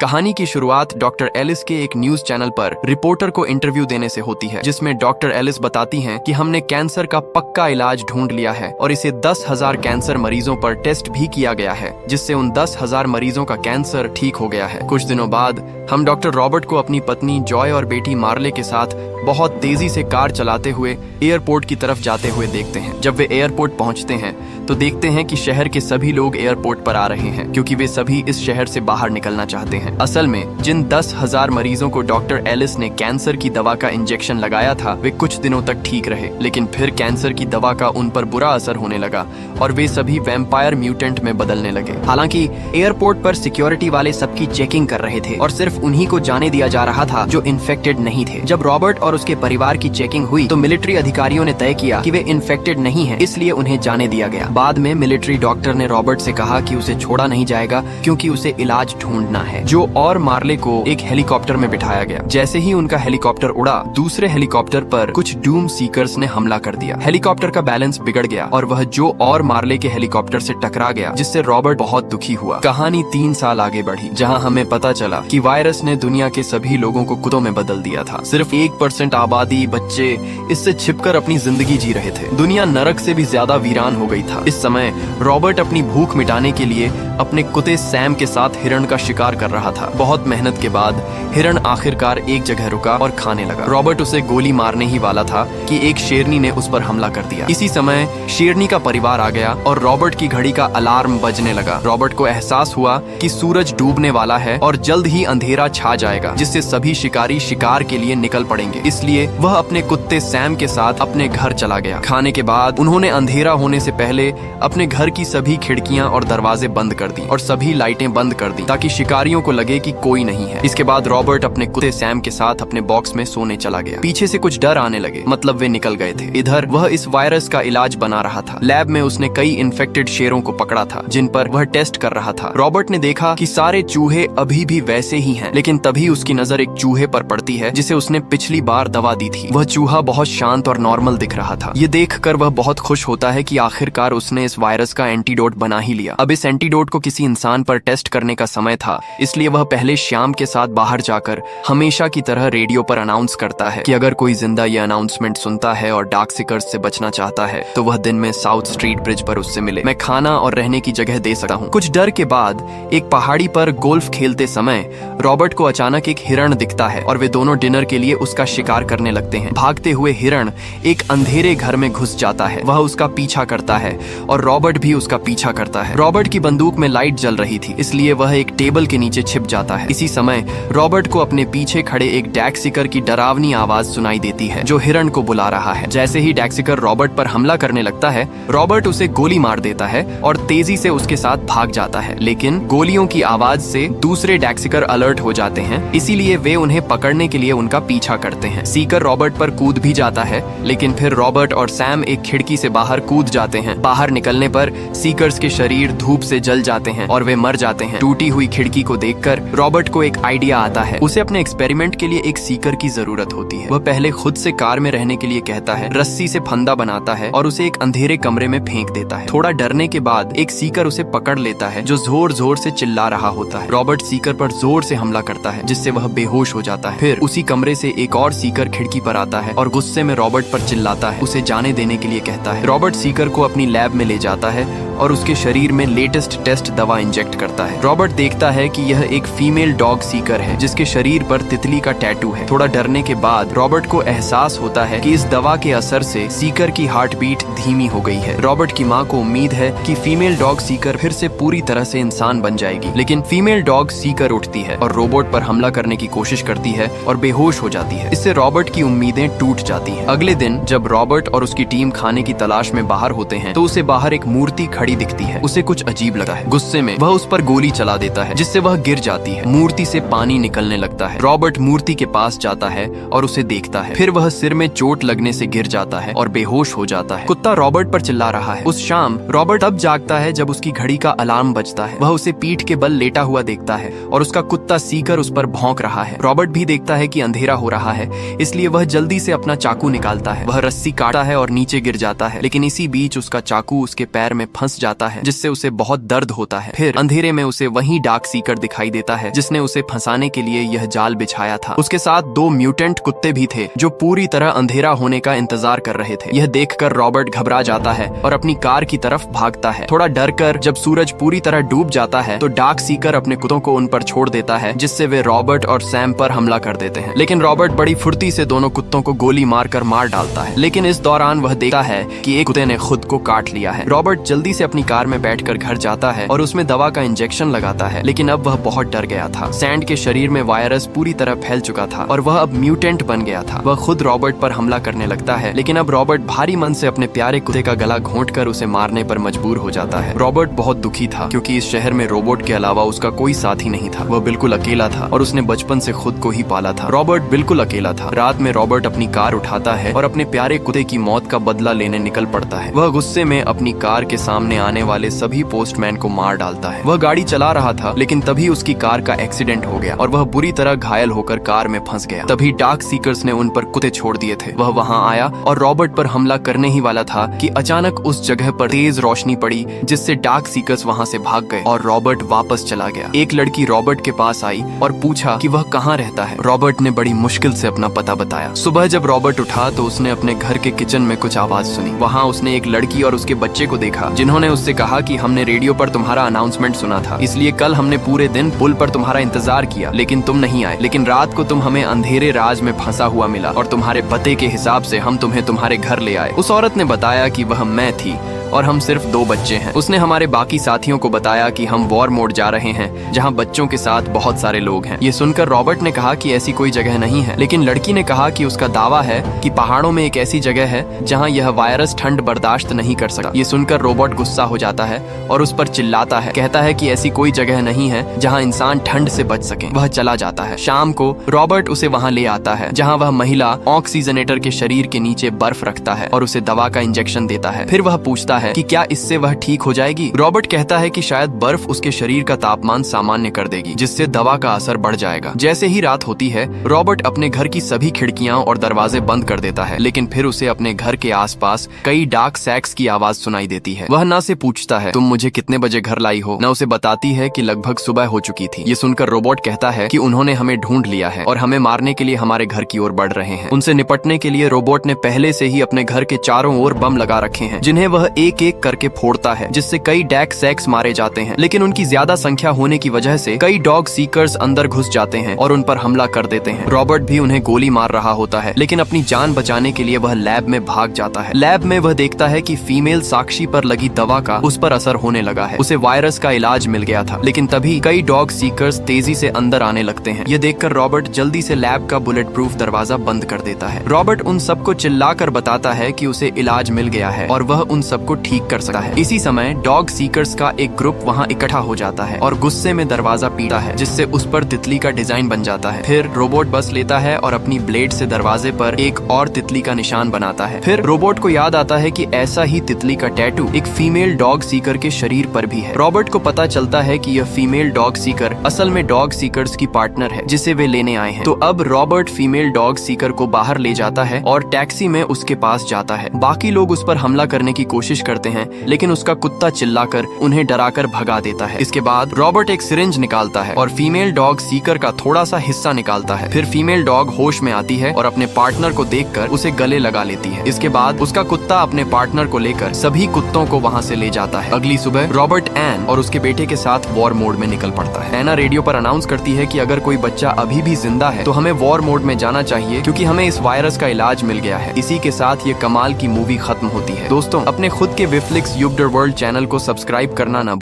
कहानी की शुरुआत डॉक्टर एलिस के एक न्यूज चैनल पर रिपोर्टर को इंटरव्यू देने से होती है, जिसमें डॉक्टर एलिस बताती हैं कि हमने कैंसर का पक्का इलाज ढूंढ लिया है और इसे 10,000 कैंसर मरीजों पर टेस्ट भी किया गया है, जिससे उन 10,000 मरीजों का कैंसर ठीक हो गया है। कुछ दिनों बाद हम डॉक्टर रॉबर्ट को अपनी पत्नी जॉय और बेटी मार्ले के साथ बहुत तेजी से कार चलाते हुए एयरपोर्ट की तरफ जाते हुए देखते हैं। जब वे एयरपोर्ट पहुंचते हैं तो देखते हैं कि शहर के सभी लोग एयरपोर्ट पर आ रहे हैं, क्योंकि वे सभी इस शहर से बाहर निकलना चाहते हैं। असल में जिन 10,000 मरीजों को डॉक्टर एलिस ने कैंसर की दवा का इंजेक्शन लगाया था, वे कुछ दिनों तक ठीक रहे, लेकिन फिर कैंसर की दवा का उन पर बुरा असर होने लगा और वे सभी वैम्पायर म्यूटेंट में बदलने लगे। हालांकि एयरपोर्ट पर सिक्योरिटी वाले सबकी चेकिंग कर रहे थे और सिर्फ उन्हीं को जाने दिया जा रहा था जो इन्फेक्टेड नहीं थे। जब रॉबर्ट और उसके परिवार की चेकिंग हुई तो मिलिट्री अधिकारियों ने तय किया कि वे इन्फेक्टेड नहीं हैं, इसलिए उन्हें जाने दिया गया। बाद में मिलिट्री डॉक्टर ने रॉबर्ट से कहा कि उसे छोड़ा नहीं जाएगा क्योंकि उसे इलाज ढूंढना है। जो और मार्ले को एक हेलीकॉप्टर में बिठाया गया। जैसे ही उनका हेलीकॉप्टर उड़ा, दूसरे हेलीकॉप्टर पर कुछ डूम सीकर्स ने हमला कर दिया। हेलीकॉप्टर का बैलेंस बिगड़ गया और वह जो और मार्ले के हेलीकॉप्टर से टकरा गया, जिससे रॉबर्ट बहुत दुखी हुआ। कहानी 3 साल आगे बढ़ी, जहां हमें पता चला कि वायरस ने दुनिया के सभी लोगों को कुत्तों में बदल दिया था। सिर्फ 1% आबादी बच्चे इससे छिपकर अपनी जिंदगी जी रहे थे। दुनिया नरक से भी ज्यादा वीरान हो गई था। इस समय रॉबर्ट अपनी भूख मिटाने के लिए अपने कुत्ते सैम के साथ हिरण का शिकार कर रहा था। बहुत मेहनत के बाद हिरण आखिरकार एक जगह रुका और खाने लगा। रॉबर्ट उसे गोली मारने ही वाला था कि एक शेरनी ने उस पर हमला कर दिया। इसी समय शेरनी का परिवार आ गया और रॉबर्ट की घड़ी का अलार्म बजने लगा। रॉबर्ट को एहसास हुआ कि सूरज डूबने वाला है और जल्द ही अंधेरा छा जाएगा, जिससे सभी शिकारी शिकार के लिए निकल पड़ेंगे। इसलिए वह अपने कुत्ते सैम के साथ अपने घर चला गया। खाने के बाद उन्होंने अंधेरा होने से पहले अपने घर की सभी खिड़कियां और दरवाजे बंद कर दी और सभी लाइटें बंद कर दी, ताकि शिकारियों को लगे कि कोई नहीं है। इसके बाद रॉबर्ट अपने कुत्ते सैम के साथ अपने बॉक्स में सोने चला गया। पीछे से कुछ डर आने लगे, मतलब वे निकल गए थे। इधर वह इस वायरस का इलाज बना रहा था। लैब में उसने कई इन्फेक्टेड शेरों को पकड़ा था, जिन पर वह टेस्ट कर रहा था। रॉबर्ट ने देखा कि सारे चूहे अभी भी वैसे ही हैं, लेकिन तभी उसकी नजर एक चूहे पर पड़ती है जिसे उसने पिछली बार दवा दी थी। वह चूहा बहुत शांत और नॉर्मल दिख रहा था। ये देखकर वह बहुत खुश होता है कि आखिरकार उसने इस वायरस का एंटीडोट बना ही लिया। अब इस एंटीडोट को किसी इंसान पर टेस्ट करने का समय था, इसलिए वह पहले श्याम के साथ बाहर जाकर हमेशा की तरह रेडियो पर अनाउंस करता है कि अगर कोई जिंदा ये अनाउंसमेंट सुनता है और डार्क सीकर्स से बचना चाहता है तो वह दिन में साउथ स्ट्रीट ब्रिज पर उससे मिले। मैं खाना और रहने की जगह दे सकता हूँ। कुछ डर के बाद एक पहाड़ी पर गोल्फ खेलते समय रॉबर्ट को अचानक एक हिरण दिखता है और वे दोनों डिनर के लिए उसका शिकार करने लगते हैं। भागते हुए हिरण एक अंधेरे घर में घुस जाता है। वह उसका पीछा करता है और रॉबर्ट भी उसका पीछा करता है। रॉबर्ट की बंदूक में लाइट जल रही थी, इसलिए वह एक टेबल के नीचे छिप जाता है। इसी समय रॉबर्ट को अपने पीछे खड़े एक डैक्सिकर की डरावनी आवाज सुनाई देती है, जो हिरण को बुला रहा है। जैसे ही डैक्सिकर रॉबर्ट पर हमला करने लगता है, रॉबर्ट उसे गोली मार देता है और तेजी से उसके साथ भाग जाता है। लेकिन गोलियों की आवाज से दूसरे डैक्सिकर अलर्ट हो जाते हैं, इसीलिए वे उन्हें पकड़ने के लिए उनका पीछा करते हैं। सीकर रॉबर्ट पर कूद भी जाता है, लेकिन फिर रॉबर्ट और सैम एक खिड़की से बाहर कूद जाते हैं। बाहर निकलने पर सीकर्स के शरीर धूप से जल जाते हैं और वे मर जाते हैं। टूटी हुई खिड़की को देखकर रॉबर्ट को एक आइडिया आता है। उसे अपने एक्सपेरिमेंट के लिए एक सीकर की जरूरत होती है। वह पहले खुद से कार में रहने के लिए कहता है, रस्सी से फंदा बनाता है और उसे एक अंधेरे कमरे में फेंक देता है। थोड़ा डरने के बाद एक सीकर उसे पकड़ लेता है, जो जोर जोर से चिल्ला रहा होता है। रॉबर्ट सीकर पर जोर से हमला करता है, जिससे वह बेहोश हो जाता है। फिर उसी कमरे से एक और सीकर खिड़की पर आता है और गुस्से में रॉबर्ट पर चिल्लाता है, उसे जाने देने के लिए कहता है। रॉबर्ट सीकर को अपनी लैब में ले जाता है और उसके शरीर में लेटेस्ट टेस्ट दवा इंजेक्ट करता है। रॉबर्ट देखता है कि यह एक फीमेल डॉग सीकर है, जिसके शरीर पर तितली का टैटू है। थोड़ा डरने के बाद रॉबर्ट को एहसास होता है कि इस दवा के असर से सीकर की हार्ट बीट धीमी हो गई है। रॉबर्ट की माँ को उम्मीद है कि फीमेल डॉग सीकर फिर से पूरी तरह से इंसान बन जाएगी, लेकिन फीमेल डॉग सीकर उठती है और रोबोट पर हमला करने की कोशिश करती है और बेहोश हो जाती है। इससे रॉबर्ट की उम्मीदें टूट जाती हैं। अगले दिन जब रॉबर्ट और उसकी टीम खाने की तलाश में बाहर होते हैं, तो उसे बाहर एक मूर्ति खड़ी दिखती है। उसे कुछ अजीब लगा है। गुस्से में वह उस पर गोली चला देता है, जिससे वह गिर जाती है। मूर्ति से पानी निकलने लगता है। रॉबर्ट मूर्ति के पास जाता है और उसे देखता है। फिर वह सिर में चोट लगने से गिर जाता है और बेहोश हो जाता है। कुत्ता रॉबर्ट पर चिल्ला रहा है। उस शाम रॉबर्ट तब जागता है जब उसकी घड़ी का अलार्म बजता है। वह उसे पीठ के बल लेटा हुआ देखता है और उसका कुत्ता सीकर उस पर भौंक रहा है। रॉबर्ट भी देखता है कि अंधेरा हो रहा है, इसलिए वह जल्दी से अपना चाकू निकालता है। वह रस्सी काटता है और नीचे गिर जाता है, लेकिन इसी बीच उसका चाकू उसके पैर में फंस फंस जाता है, जिससे उसे बहुत दर्द होता है। फिर अंधेरे में उसे वही डार्क सीकर दिखाई देता है जिसने उसे फंसाने के लिए यह जाल बिछाया था। उसके साथ 2 म्यूटेंट कुत्ते भी थे जो पूरी तरह अंधेरा होने का इंतजार कर रहे थे। यह देखकर रॉबर्ट घबरा जाता है और अपनी कार की तरफ भागता है। थोड़ा डर कर जब सूरज पूरी तरह डूब जाता है तो डार्क सीकर अपने कुत्तों को उन पर छोड़ देता है, जिससे वे रॉबर्ट और सैम पर हमला कर देते हैं। लेकिन रॉबर्ट बड़ी फुर्ती से दोनों कुत्तों को गोली मारकर मार डालता है। लेकिन इस दौरान वह देखता है कि एक कुत्ते ने खुद को काट लिया है। रॉबर्ट जल्दी से अपनी कार में बैठकर घर जाता है और उसमें दवा का इंजेक्शन लगाता है, लेकिन अब वह बहुत डर गया था। सैंड के शरीर में वायरस पूरी तरह फैल चुका था और वह अब म्यूटेंट बन गया था। वह खुद रॉबर्ट पर हमला करने लगता है, लेकिन अब रॉबर्ट भारी मन से अपने प्यारे कुत्ते का गला घोंटकर उसे मारने पर मजबूर हो जाता है। रॉबर्ट बहुत दुखी था क्योंकि इस शहर में रोबोट के अलावा उसका कोई साथी नहीं था। वह बिल्कुल अकेला था और उसने बचपन से खुद को ही पाला था। रॉबर्ट बिल्कुल अकेला था। रात में रॉबर्ट अपनी कार उठाता है और अपने प्यारे कुत्ते की मौत का बदला लेने निकल पड़ता है। वह गुस्से में अपनी कार के सामने आने वाले सभी पोस्टमैन को मार डालता है। वह गाड़ी चला रहा था, लेकिन तभी उसकी कार का एक्सीडेंट हो गया और वह बुरी तरह घायल होकर कार में फंस गया। तभी डार्क सीकर्स ने उन पर कुत्ते छोड़ दिए थे। वह वहां आया और रॉबर्ट पर हमला करने ही वाला था कि अचानक उस जगह पर तेज रोशनी पड़ी, जिससे डार्क सीकर्स वहां से भाग गए और रॉबर्ट वापस चला गया। एक लड़की रॉबर्ट के पास आई और पूछा कि वह कहाँ रहता है। रॉबर्ट ने बड़ी मुश्किल से अपना पता बताया। सुबह जब रॉबर्ट उठा तो उसने अपने घर के किचन में कुछ आवाज सुनी। वहाँ उसने एक लड़की और उसके बच्चे को देखा, जिन्होंने उससे कहा कि हमने रेडियो पर तुम्हारा अनाउंसमेंट सुना था, इसलिए कल हमने पूरे दिन पुल पर तुम्हारा इंतजार किया, लेकिन तुम नहीं आए। लेकिन रात को तुम हमें अंधेरे राज में फंसा हुआ मिला और तुम्हारे पते के हिसाब से हम तुम्हें तुम्हारे घर ले आए। उस औरत ने बताया कि वह मैं थी और हम सिर्फ 2 बच्चे हैं। उसने हमारे बाकी साथियों को बताया कि हम वॉर मोड जा रहे हैं, जहां बच्चों के साथ बहुत सारे लोग हैं। ये सुनकर रॉबर्ट ने कहा कि ऐसी कोई जगह नहीं है, लेकिन लड़की ने कहा कि उसका दावा है कि पहाड़ों में एक ऐसी जगह है जहां यह वायरस ठंड बर्दाश्त नहीं कर सकता। ये सुनकर रॉबर्ट गुस्सा हो जाता है और उस पर चिल्लाता है, कहता है कि ऐसी कोई जगह नहीं है जहाँ इंसान ठंड से बच सके। वह चला जाता है। शाम को रॉबर्ट उसे वहाँ ले आता है, जहाँ वह महिला ऑक्सीजनेटर के शरीर के नीचे बर्फ रखता है और उसे दवा का इंजेक्शन देता है। फिर वह पूछता है कि क्या इससे वह ठीक हो जाएगी। रॉबर्ट कहता है कि शायद बर्फ उसके शरीर का तापमान सामान्य कर देगी, जिससे दवा का असर बढ़ जाएगा। जैसे ही रात होती है, रॉबर्ट अपने घर की सभी खिड़कियां और दरवाजे बंद कर देता है, लेकिन फिर उसे अपने घर के आसपास कई डार्क सैक्स की आवाज सुनाई देती है। वह न से पूछता है तुम मुझे कितने बजे घर लाई हो, न उसे बताती है कि लगभग सुबह हो चुकी थी। ये सुनकर रॉबर्ट कहता है कि उन्होंने हमें ढूंढ लिया है और हमें मारने के लिए हमारे घर की ओर बढ़ रहे हैं। उनसे निपटने के लिए रॉबर्ट ने पहले से ही अपने घर के चारों ओर बम लगा रखे हैं, जिन्हें वह एक एक करके फोड़ता है, जिससे कई डार्क सैक्स मारे जाते हैं। लेकिन उनकी ज्यादा संख्या होने की वजह से कई डॉग सीकर्स अंदर घुस जाते हैं और उन पर हमला कर देते हैं। रॉबर्ट भी उन्हें गोली मार रहा होता है, लेकिन अपनी जान बचाने के लिए वह लैब में भाग जाता है। लैब में वह देखता है कि फीमेल साक्षी पर लगी दवा का उस पर असर होने लगा है। उसे वायरस का इलाज मिल गया था, लेकिन तभी कई डॉग सीकर्स तेजी से अंदर आने लगते हैं। ये देखकर रॉबर्ट जल्दी से लैब का बुलेट प्रूफ दरवाजा बंद कर देता है। रॉबर्ट उन सबको चिल्लाकर बताता है कि उसे इलाज मिल गया है और वह उन सबको ठीक कर सकता है। इसी समय डॉग सीकर्स का एक ग्रुप वहाँ इकट्ठा हो जाता है और गुस्से में दरवाजा पीटता है, जिससे उस पर तितली का डिजाइन बन जाता है। फिर रोबोट बस लेता है और अपनी ब्लेड से दरवाजे पर एक और तितली का निशान बनाता है। फिर रोबोट को याद आता है कि ऐसा ही तितली का टैटू एक फीमेल डॉग सीकर के शरीर पर भी है। रॉबर्ट को पता चलता है कि यह फीमेल डॉग सीकर असल में डॉग सीकर्स की पार्टनर है, जिसे वे लेने आए हैं। तो अब रॉबर्ट फीमेल डॉग सीकर को बाहर ले जाता है और टैक्सी में उसके पास जाता है। बाकी लोग उस पर हमला करने की कोशिश करते हैं, लेकिन उसका कुत्ता चिल्लाकर उन्हें डराकर भगा देता है। इसके बाद रॉबर्ट एक सिरिंज निकालता है और फीमेल डॉग सीकर का थोड़ा सा हिस्सा निकालता है। फिर फीमेल डॉग होश में आती है और अपने पार्टनर को देखकर उसे गले लगा लेती है। इसके बाद उसका कुत्ता अपने पार्टनर को लेकर सभी कुत्तों को वहाँ से ले जाता है। अगली सुबह रॉबर्ट एन और उसके बेटे के साथ वॉर मोड में निकल पड़ता है। एना रेडियो पर अनाउंस करती है कि अगर कोई बच्चा अभी भी जिंदा है तो हमें वॉर मोड में जाना चाहिए, क्योंकि हमें इस वायरस का इलाज मिल गया है। इसी के साथ ये कमाल की मूवी खत्म होती है। दोस्तों, अपने खुद के विफ्लिक्स यूब्डर वर्ल्ड चैनल को सब्सक्राइब करना न